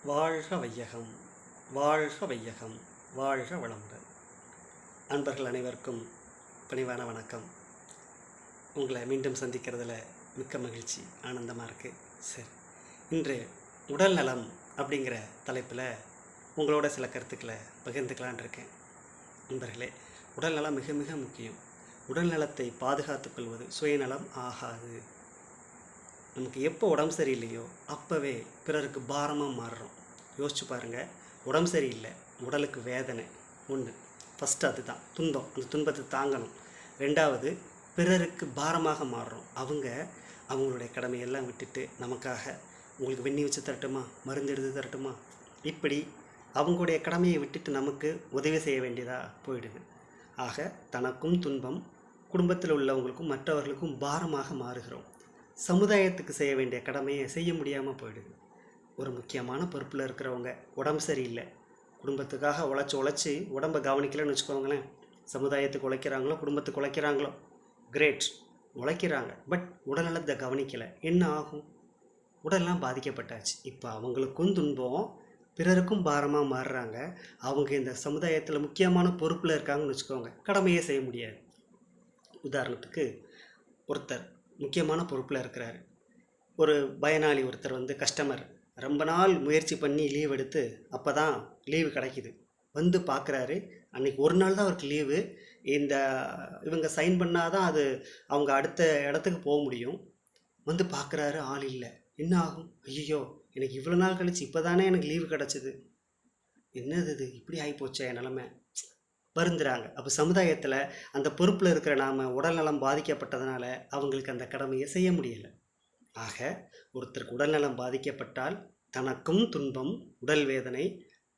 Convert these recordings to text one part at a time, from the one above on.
வாழ்க வையகம், வாழ்க வையகம், வாழ்க வளமுடன். அன்பர்கள் அனைவருக்கும் பணிவான வணக்கம். உங்களை மீண்டும் சந்திக்கிறதுல மிக்க மகிழ்ச்சி, ஆனந்தமாக இருக்குது. சரி, இன்று உடல் நலம் அப்படிங்கிற தலைப்பில் உங்களோட சில கருத்துக்களை பகிர்ந்துக்கலான் இருக்கேன். நண்பர்களே, உடல் நலம் மிக மிக முக்கியம். உடல் நலத்தை பாதுகாத்து கொள்வது சுயநலம் ஆகாது. நமக்கு எப்போ உடம்பு சரியில்லையோ அப்போவே பிறருக்கு பாரமாக மாறுறோம். யோசிச்சு பாருங்கள், உடம்பு சரியில்லை, உடலுக்கு வேதனை ஒன்று, ஃபஸ்ட்டு அதுதான் துன்பம். அந்த துன்பத்தை தாங்கணும். ரெண்டாவது, பிறருக்கு பாரமாக மாறுறோம். அவங்களுடைய கடமையெல்லாம் விட்டுட்டு நமக்காக உங்களுக்கு வெண்ணி வச்சு தரட்டுமா, மருந்து எடுத்து தரட்டுமா, இப்படி அவங்களுடைய கடமையை விட்டுட்டு நமக்கு உதவி செய்ய வேண்டியதாக போயிடுது. ஆக தனக்கும் துன்பம், குடும்பத்தில் உள்ளவங்களுக்கும் மற்றவர்களுக்கும் பாரமாக மாறுகிறோம். சமுதாயத்துக்கு செய்ய வேண்டிய கடமையை செய்ய முடியாமல் போயிடுது. ஒரு முக்கியமான பொறுப்பில் இருக்கிறவங்க உடம்பு சரியில்லை, குடும்பத்துக்காக உழைச்சி உடம்பை கவனிக்கலன்னு வச்சுக்கோங்களேன். சமுதாயத்துக்கு உழைக்கிறாங்களோ குடும்பத்துக்கு உழைக்கிறாங்களோ, கிரேட், உழைக்கிறாங்க, பட் உடல்நலத்தை கவனிக்கலை, என்ன ஆகும்? உடல்லாம் பாதிக்கப்பட்டாச்சு. இப்போ அவங்களுக்கும் துன்பம், பிறருக்கும் பாரமாக மாறுறாங்க. அவங்க இந்த சமுதாயத்தில் முக்கியமான பொறுப்பில் இருக்காங்கன்னு வச்சுக்கோங்க, கடமையே செய்ய முடியாது. உதாரணத்துக்கு, ஒருத்தர் முக்கியமான பொறுப்பில் இருக்கிறாரு. ஒரு பயனாளி ஒருத்தர் கஸ்டமர் ரொம்ப நாள் முயற்சி பண்ணி லீவ் எடுத்து அப்போ தான் லீவு கிடைக்கிது. பார்க்குறாரு. அன்றைக்கி ஒரு நாள் தான் அவருக்கு லீவு. இவங்க சைன் பண்ணால் தான் அது அவங்க அடுத்த இடத்துக்கு போக முடியும். பார்க்குறாரு, ஆள் இல்லை. என்ன ஆகும்? ஐயோ, எனக்கு இவ்வளோ நாள் கழிச்சு இப்போ தானே எனக்கு லீவு கிடச்சிது, என்னது இது, இப்படி ஆகிப்போச்சே என் நிலமை, வருந்துறாங்க. அப்போ சமுதாயத்தில் அந்த பொறுப்பில் இருக்கிற நாம் உடல்நலம் பாதிக்கப்பட்டதுனால அவங்களுக்கு அந்த கடமையை செய்ய முடியலை. ஆக ஒருத்தருக்கு உடல்நலம் பாதிக்கப்பட்டால் தனக்கும் துன்பம், உடல் வேதனை,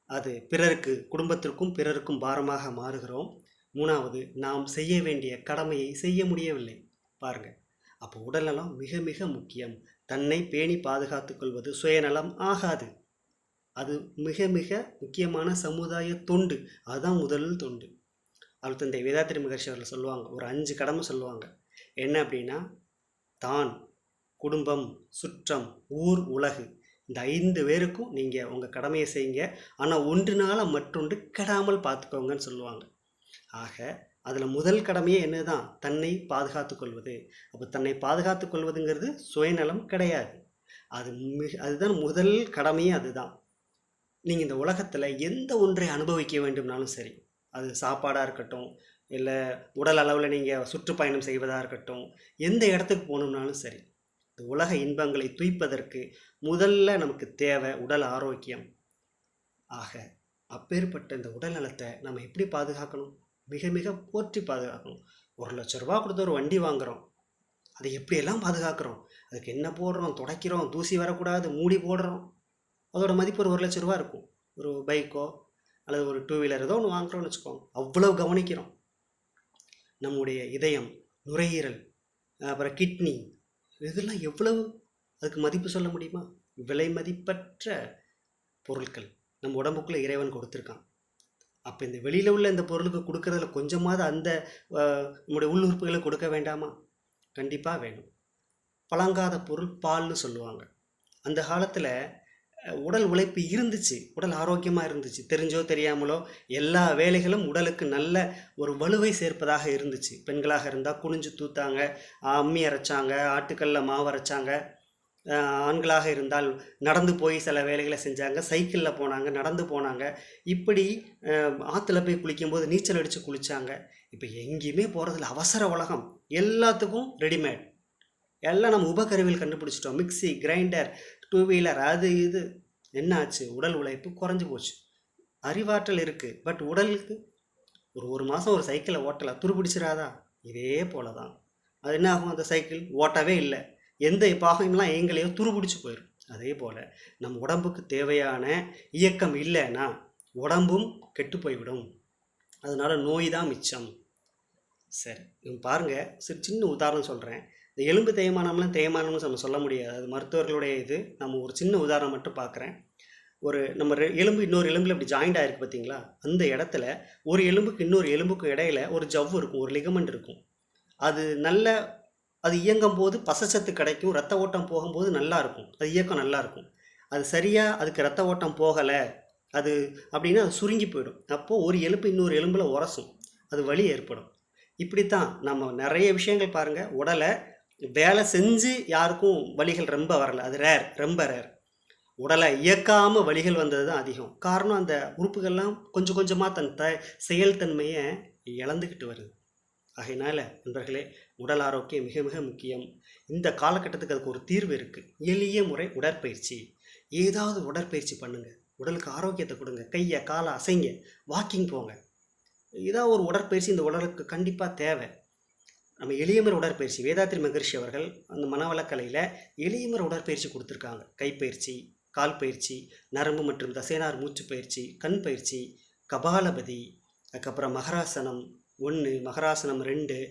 அது பிறருக்கு, குடும்பத்திற்கும் பிறருக்கும் பாரமாக மாறுகிறோம். மூணாவது, நாம் செய்ய வேண்டிய கடமையை செய்ய முடியவில்லை. பாருங்கள், அப்போ உடல்நலம் மிக மிக முக்கியம். தன்னை பேணி பாதுகாத்து கொள்வது சுயநலம் ஆகாது. அது மிக மிக முக்கியமான சமுதாய தொண்டு. அதுதான் முதல் தொண்டு. அவர் தந்தை வேதாத்திரி மகர்ஷி அவர்கள் சொல்லுவாங்க, ஒரு 5 கடமை சொல்லுவாங்க. என்ன அப்படின்னா, தான், குடும்பம், சுற்றம், ஊர், உலகு, இந்த 5 பேருக்கும் நீங்கள் உங்கள் கடமையை செய்யுங்க, ஆனால் ஒன்றுனால மற்றொன்று கெடாமல் பார்த்துக்கோங்கன்னு சொல்லுவாங்க. ஆக அதில் முதல் கடமையே என்ன தான்? தன்னை பாதுகாத்து கொள்வது. அப்போ தன்னை பாதுகாத்து கொள்வதுங்கிறது சுயநலம் கிடையாது. அதுதான் முதல் கடமையே. அதுதான். நீங்கள் இந்த உலகத்தில் எந்த ஒன்றை அனுபவிக்க வேண்டும்னாலும் சரி, அது சாப்பாடாக இருக்கட்டும், இல்லை உடல் அளவில் நீங்கள் சுற்றுப்பயணம் செய்வதாக இருக்கட்டும், எந்த இடத்துக்கு போகணும்னாலும் சரி, இந்த உலக இன்பங்களை துய்ப்பதற்கு முதல்ல நமக்கு தேவை உடல் ஆரோக்கியம். ஆக அப்பேற்பட்ட இந்த உடல் நலத்தை நம்ம எப்படி பாதுகாக்கணும்? மிக மிக போற்றி பாதுகாக்கணும். 1,00,000 ரூபா கொடுத்து ஒரு வண்டி வாங்குகிறோம், அதை எப்படியெல்லாம் பாதுகாக்கிறோம்? அதுக்கு என்ன போடுறோம்? துடைக்கிறோம், தூசி வரக்கூடாது, மூடி போடுறோம். அதோட மதிப்பு ஒரு 1,00,000 ரூபா இருக்கும். ஒரு பைக்கோ அல்லது ஒரு 2 வீலர் ஏதோ ஒன்று வாங்குறோம்னு வச்சுக்கோங்க, அவ்வளோ கவனிக்கிறோம். நம்முடைய இதயம், நுரையீரல், அப்புறம் கிட்னி, இதெல்லாம் எவ்வளவு அதுக்கு மதிப்பு சொல்ல முடியுமா? விலை மதிப்பற்ற பொருட்கள் நம்ம உடம்புக்குள்ளே இறைவன் கொடுத்துருக்கான். அப்போ இந்த வெளியில் உள்ள இந்த பொருளுக்கு கொடுக்கறதுல கொஞ்சமாவது அந்த நம்முடைய உள்ளுறுப்புகளை கொடுக்க வேண்டாமா? கண்டிப்பாக வேணும். பழங்காத பொருள் பால்னு சொல்லுவாங்க. அந்த காலத்தில் உடல் உழைப்பு இருந்துச்சு, உடல் ஆரோக்கியமாக இருந்துச்சு. தெரிஞ்சோ தெரியாமலோ எல்லா வேலைகளும் உடலுக்கு நல்ல ஒரு வலுவை சேர்ப்பதாக இருந்துச்சு. பெண்களாக இருந்தால் குனிஞ்சு தூத்தாங்க, அம்மி அரைச்சாங்க, ஆட்டுக்கல்ல மாவு அரைச்சாங்க. ஆண்களாக இருந்தால் நடந்து போய் சில வேலைகளை செஞ்சாங்க, சைக்கிளில் போனாங்க, நடந்து போனாங்க. இப்படி ஆற்றுல போய் குளிக்கும்போது நீச்சல் அடித்து குளித்தாங்க. இப்போ எங்கேயுமே போகிறதில்ல, அவசர உலகம், எல்லாத்துக்கும் ரெடிமேட், எல்லாம் நம்ம உபகருவிகள் கண்டுபிடிச்சிட்டோம். மிக்சி, கிரைண்டர், 2 வீலர், அது இது. என்ன ஆச்சு? உடல் உழைப்பு குறைஞ்சி போச்சு. அறிவாற்றல் இருக்குது, பட் உடலுக்கு ஒரு மாதம் ஒரு சைக்கிளை ஓட்டலை, துருப்பிடிச்சிடாதா? இதே போல தான். அது என்ன ஆகும்? அந்த சைக்கிள் ஓட்டவே இல்லை, எந்த பாகம்லாம் எங்களையோ துருப்பிடிச்சு போயிடும். அதே போல் நம்ம உடம்புக்கு தேவையான இயக்கம் இல்லைன்னா உடம்பும் கெட்டு போய்விடும். அதனால் நோய் தான் மிச்சம். சரி, பாருங்கள், சின்ன உதாரணம் சொல்கிறேன். இந்த எலும்பு தேய்மானம்லாம் தேய்மானம்னு நம்ம சொல்ல முடியாது, அது மருத்துவர்களுடைய இது. நம்ம ஒரு சின்ன உதாரணம் மட்டும் பார்க்குறேன். நம்ம எலும்பு இன்னொரு எலும்பில் இப்படி ஜாயிண்ட் ஆகிருக்கு பார்த்தீங்களா? அந்த இடத்துல ஒரு எலும்புக்கு இன்னொரு எலும்புக்கு இடையில ஒரு ஜவ்வு இருக்கும், ஒரு லிகமெண்ட் இருக்கும். அது இயங்கும் போது பசச்சத்து கிடைக்கும், ரத்த ஓட்டம் போகும்போது நல்லா இருக்கும், அது இயக்கம் நல்லா இருக்கும். அது சரியாக அதுக்கு ரத்த ஓட்டம் போகலை அது அப்படின்னா அது சுருங்கி போயிடும். அப்போது ஒரு எலும்பு இன்னொரு எலும்பில் உரசும், அது வலி ஏற்படும். இப்படித்தான் நம்ம நிறைய விஷயங்கள் பாருங்கள், உடலை வேலை செஞ்சு யாருக்கும் வலிகள் ரொம்ப வரலை, அது ரேர், ரொம்ப ரேர். உடலை இயக்காமல் வலிகள் வந்தது தான் அதிகம். காரணம் அந்த உறுப்புகள்லாம் கொஞ்சம் கொஞ்சமாக தன் செயல்தன்மையை இழந்துக்கிட்டு வருது. ஆகையினால நண்பர்களே, உடல் ஆரோக்கியம் மிக மிக முக்கியம். இந்த காலகட்டத்துக்கு அதுக்கு ஒரு தீர்வு இருக்குது. எளிய முறை உடற்பயிற்சி. ஏதாவது உடற்பயிற்சி பண்ணுங்கள், உடலுக்கு ஆரோக்கியத்தை கொடுங்க. கையை காலை அசைங்க, வாக்கிங் போங்க. ஏதாவது ஒரு உடற்பயிற்சி இந்த உடலுக்கு கண்டிப்பாக தேவை. நம்ம எளியமுறை உடற்பயிற்சி, வேதாத்ரி மகரிஷி அவர்கள் அந்த மனவளக்கலையில் எளியமுறை உடற்பயிற்சி கொடுத்துருக்காங்க. கைப்பயிற்சி, கால் பயிற்சி, நரம்பு மற்றும் தசைநார் மூச்சு பயிற்சி, கண் பயிற்சி, கபாலபதி, அதுக்கப்புறம் மகராசனம் 1, மகராசனம் 2,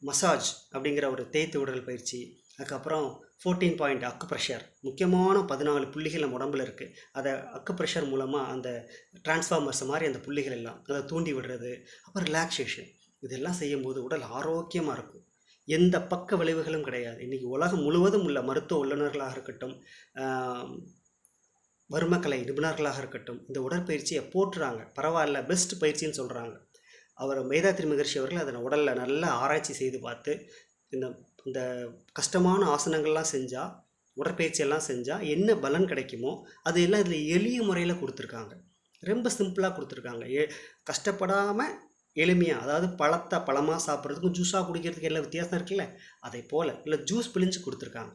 மசாஜ் அப்படிங்கிற ஒரு தேய்த்து உடல் பயிற்சி, அதுக்கப்புறம் 14 பாயிண்ட் அக்கு ப்ரெஷர். முக்கியமான 14 புள்ளிகள் நம்ம உடம்புல இருக்குது. அதை அக்கு ப்ரெஷர் மூலமாக அந்த டிரான்ஸ்ஃபார்மர்ஸ் மாதிரி அந்த புள்ளிகள் எல்லாம் அதை தூண்டி விடுறது. அப்புறம் ரிலாக்ஸேஷன். இதெல்லாம் செய்யும்போது உடல் ஆரோக்கியமாக இருக்கும், எந்த பக்க விளைவுகளும் கிடையாது. இன்றைக்கி உலகம் முழுவதும் உள்ள மருத்துவ வல்லுநர்களாக இருக்கட்டும், வர்மக்கலை நிபுணர்களாக இருக்கட்டும், இந்த உடற்பயிற்சியை போற்றுறாங்க. பரவாயில்ல, பெஸ்ட் பயிற்சின்னு சொல்கிறாங்க. அவர் வேதாத்ரி மகரிஷி அவர்கள் அதை உடலில் நல்லா ஆராய்ச்சி செய்து பார்த்து இந்த இந்த கஷ்டமான ஆசனங்கள்லாம் செஞ்சால், உடற்பயிற்சியெல்லாம் செஞ்சால் என்ன பலன் கிடைக்குமோ அது எல்லாம் இதில் எளிய முறையில் கொடுத்துருக்காங்க. ரொம்ப சிம்பிளாக கொடுத்துருக்காங்க. கஷ்டப்படாமல் எளிமையாக, அதாவது பழத்தை பழமாக சாப்பிட்றதுக்கும் ஜூஸாக குடிக்கிறதுக்கு எல்லாம் வித்தியாசம் இருக்குல்ல, அதை போல் இல்லை ஜூஸ் பிழிஞ்சு கொடுத்துருக்காங்க.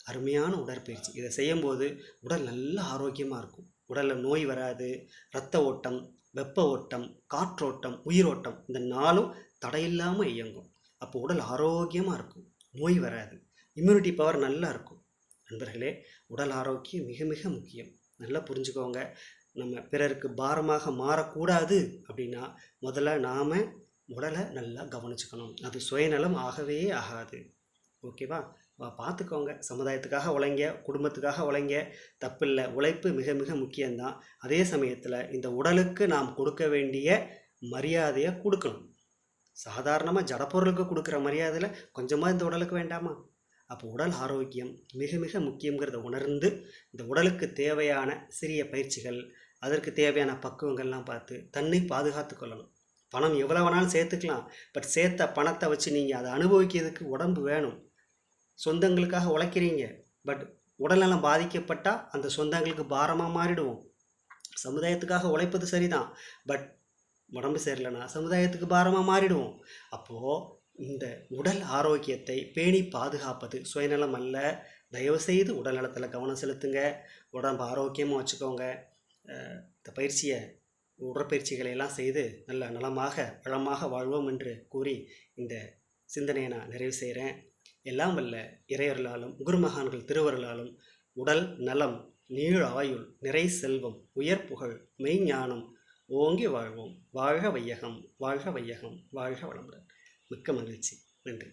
அருமையான உடற்பயிற்சி. இதை செய்யும்போது உடல் நல்ல ஆரோக்கியமாக இருக்கும். உடலில் நோய் வராது. இரத்த ஓட்டம், வெப்ப ஓட்டம், காற்றோட்டம், உயிரோட்டம் இந்த 4ம் தடையில்லாமல் இயங்கும். அப்போ உடல் ஆரோக்கியமாக இருக்கும், நோய் வராது, இம்யூனிட்டி பவர் நல்லா இருக்கும். நண்பர்களே, உடல் ஆரோக்கியம் மிக மிக முக்கியம். நல்லா புரிஞ்சுக்கோங்க. நம்ம பிறருக்கு பாரமாக மாறக்கூடாது அப்படின்னா முதல்ல நாம் உடலை நல்லா கவனிச்சுக்கணும். அது சுயநலம் ஆகவே ஆகாது. ஓகேவா? பார்த்துக்கோங்க. சமுதாயத்துக்காக உழைங்க, குடும்பத்துக்காக உழைங்க, தப்பில்லை. உழைப்பு மிக மிக முக்கியம்தான். அதே சமயத்தில் இந்த உடலுக்கு நாம் கொடுக்க வேண்டிய மரியாதையை கொடுக்கணும். சாதாரணமாக ஜடப்பொருளுக்கு கொடுக்குற மரியாதையில் கொஞ்சமாக இந்த உடலுக்கு வேண்டாமா? அப்போ உடல் ஆரோக்கியம் மிக மிக முக்கியங்கிறத உணர்ந்து இந்த உடலுக்கு தேவையான சிறிய பயிற்சிகள், அதற்கு தேவையான பக்குவங்கள்லாம் பார்த்து தன்னை பாதுகாத்து கொள்ளணும். பணம் எவ்வளோ வேணாலும் சேர்த்துக்கலாம், பட் சேர்த்த பணத்தை வச்சு நீங்கள் அதை அனுபவிக்கிறதுக்கு உடம்பு வேணும். சொந்தங்களுக்காக உழைக்கிறீங்க, பட் உடல்நலம் பாதிக்கப்பட்டால் அந்த சொந்தங்களுக்கு பாரமாக மாறிடுவோம். சமுதாயத்துக்காக உழைப்பது சரிதான், பட் உடம்பு சரியில்லைன்னா சமுதாயத்துக்கு பாரமாக மாறிடுவோம். அப்போது இந்த உடல் ஆரோக்கியத்தை பேணி பாதுகாப்பது சுயநலம் அல்ல. தயவுசெய்து உடல் நலத்தில் கவனம் செலுத்துங்க, உடம்பு ஆரோக்கியமாக வச்சுக்கோங்க. இந்த உடற்பயிற்சிகளை எல்லாம் செய்து நல்ல நலமாக வளமாக வாழ்வோம் என்று கூறி இந்த சிந்தனையை நான் நிறைவு செய்கிறேன். எல்லாம் வல்ல இறையர்களாலும் குருமகான்கள் திருவருளாலும் உடல் நலம், நீள் ஆயுள், நிறை செல்வம், உயர் புகழ், மெய்ஞானம் ஓங்கி வாழ்வோம். வாழ்க வையகம், வாழ்க வையகம், வாழ்க வளமுடன். மிக்க மகிழ்ச்சி. நன்றி.